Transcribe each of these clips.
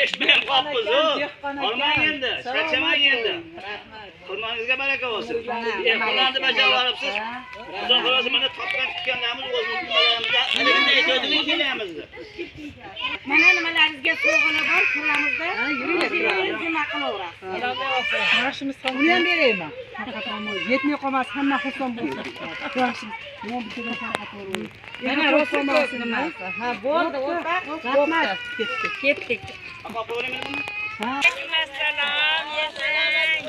eshitmayam qolibmiz. Olmang endi, charchamang endi. Xizmatingizga baraka bo'lsin. Qo'llarni bajarib olibsiz. Xudo xolasa mana topgan tutganlarimiz o'zimizga alimda aytadigan kelaymiz. Mana nimalaringizga sovg'alar bor, kiramizda. Yuring, nima qilaverasiz? Yoshimiz ham uni ham beraymi? Yetmay qolmas, hamma xursand bo'lsin. Yoshimiz men bittadan faqat o'rayman. Yana ro'somasi nimasi? Ha, bo'ldi, rahmat. Ketdik. Ammo qo'ymayman. Ha. Assalom, yashang.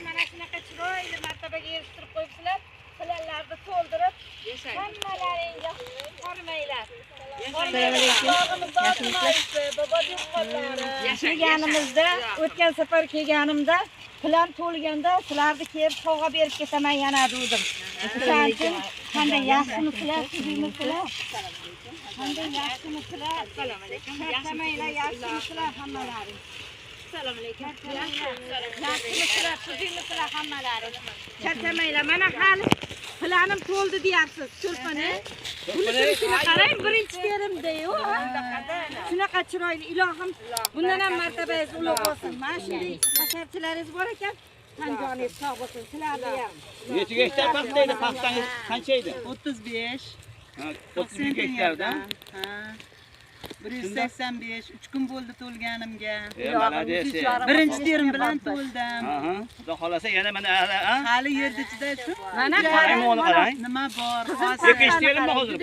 Mana shunaqa chiroyli martabaga erishtirib qo'yibsizlar. Qilanlarni to'ldirib, hammalaringga hormanglar. Yashaganimizda, o'tgan safar kelganimda, plan to'lganda sizlarni kelib sovg'a berib ketaman yana dedim. O'shaning uchun qanday yaxshimisilar, sizlarmisizlar? Qanday yaxshimisilar? Assalomu alaykum. Yaxshimisilar, yaxshimisilar hammalaring. Assalomu alaykum. Yaxshimisilar, sizlarmisizlar hammalaring. Charchamanglar. Mana hali planim to'ldi deyapsiz, cho'lpani. Buni qarang, birinchi terimda-yu. Shunaqa chiroyli, ilohim bundan ham martabangiz ulug' bo'lsin. Mana shunday hasharchilaringiz bor ekan. Tanjoningiz sog' bo'lsin. Sizlarga ham. Necha gektar paxta edi? Paxtangiz qancha edi? 35. 30 gektarda. Ha. 185, 3 kun bo'ldi to'lganimga. Malades. Birinchi terim bilan to'ldim. Aha. Xudo xolasa yana mana Hali yerda chidaysiz. Mana qarang, uni qarang. Nima bor? Ikkinchi terimmi hozir?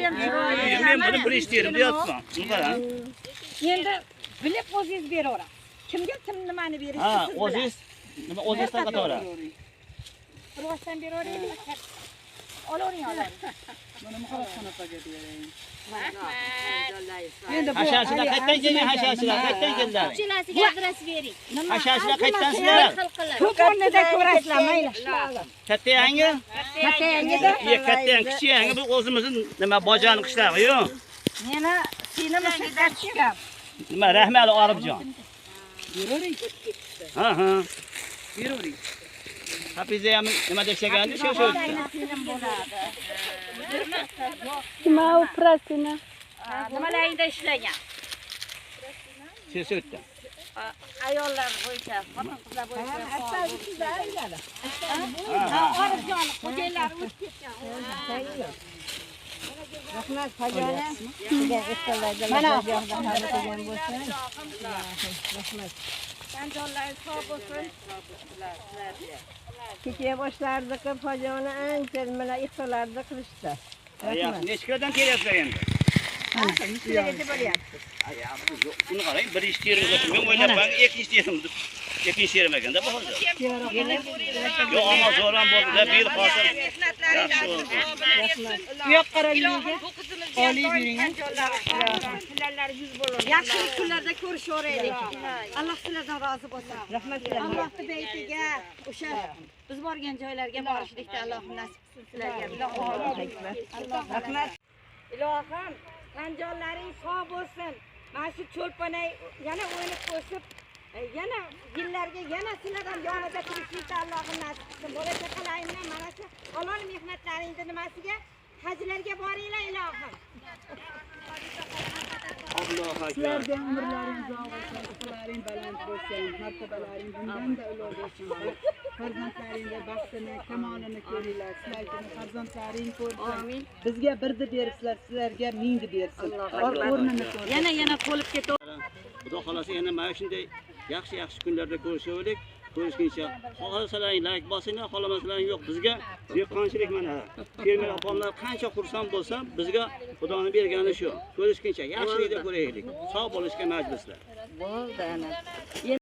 Men buni birinchi terim deyapman. Buni qarang. Endi bilib o'zingiz beraverasiz. Kimga kim nimani berish Ha, o'zingiz nima o'zingiz tarqataverasiz. Rostdan beraveraymi? Olavering, olavering. Buni muxolifxonaga bering. Hasharchilar qayerdan kelgan hasharchilar? Qayerdan keldilar? Uchalasiga adres bering. Hasharchilar qayerdansizlar? Ko'p o'rnida ko'rasizlar, mayli. Katta yangi? Katta yangida. Katta yangi, kichik yangi bu o'zimizning nima bojani qishlog'i-yu. Meni sinimi sizlar tushgan. Nima Rahmali Oribjon. Bering. Ha. Bering. Hafiza ham nima deshagandi shu o'tdi. Nima uprasini? Nimalaringda ishlagan? Shu o'tdi. Ayollar bo'yicha, xotin-qizlar bo'yicha. Orifjon, xo'jayinlar o'tib ketgan. Rahmat, xojani. Sizga istalarga mana yo'qdan qilgan bo'lsa. Rahmat. Tanjonlaringiz sog' bo'lsin. Kecha boshlardi qilib hojoni ancha mana iftorlarda qilishdi. Yaxshi, necha kundan kelyapsizlar endi? Sizlarga bo'lyapti. Buni qarang, birinchi terimga men o'ylabman, ikkinchi terim. Ikkinchi terim ekanda bu hozir. Yo'q, ammo zo'ram bo'ldi-da, bil hosil. Yaxshi bo'ldi. Bu yoqqa qarang. Oliy bering. Sizlarlar 100 bo'ladi. Yaxshi kunlarda ko'rishaveraylik. Alloh sizlardan rozi bo'lsin. Rahmat. Allohning baytiga, o'sha biz borgan joylarga borishlikda Alloh nasib qilsin sizlarga. Rahmat. Ilohim, tanjonlaring sog' bo'lsin. Mana shu cho'lpanay yana o'ynab qo'shib, yana yillarga yana sizlardan yonida turishlikda Allohim nasib qilsin. Bola chaqalaringlar mana shu halol mehnatlaringni nimasiga hajlarga boringlar ilohim. Sizlarga umrlaringiz uzoq bo'lsin, uqalaring baland bo'lsin, martabalaring bundan-da ulug' bo'lsin. Farzandlaringga baxtini, kamolini ko'ringlar. Sizlarga farzandlaring ko'rsin. Amin. Bizga birni bersinlar, sizlarga mingni bersin. O'rnini ko'rsin. Yana to'lib ketaver. Xudo xolasa yana mana shunday yaxshi kunlarda ko'rishavdik. Ko'rishguncha xohlasalaring like bosinglar, xohlamasalaring yo'q. Bizga dehqonchilik mana. Fermer opamlar qancha xursand bo'lsa, bizga Xudoning bergani shu. Ko'rishguncha yaxshilikda ko'raylik. Sog' bo'lishga majlislar. Bo'ldi ana.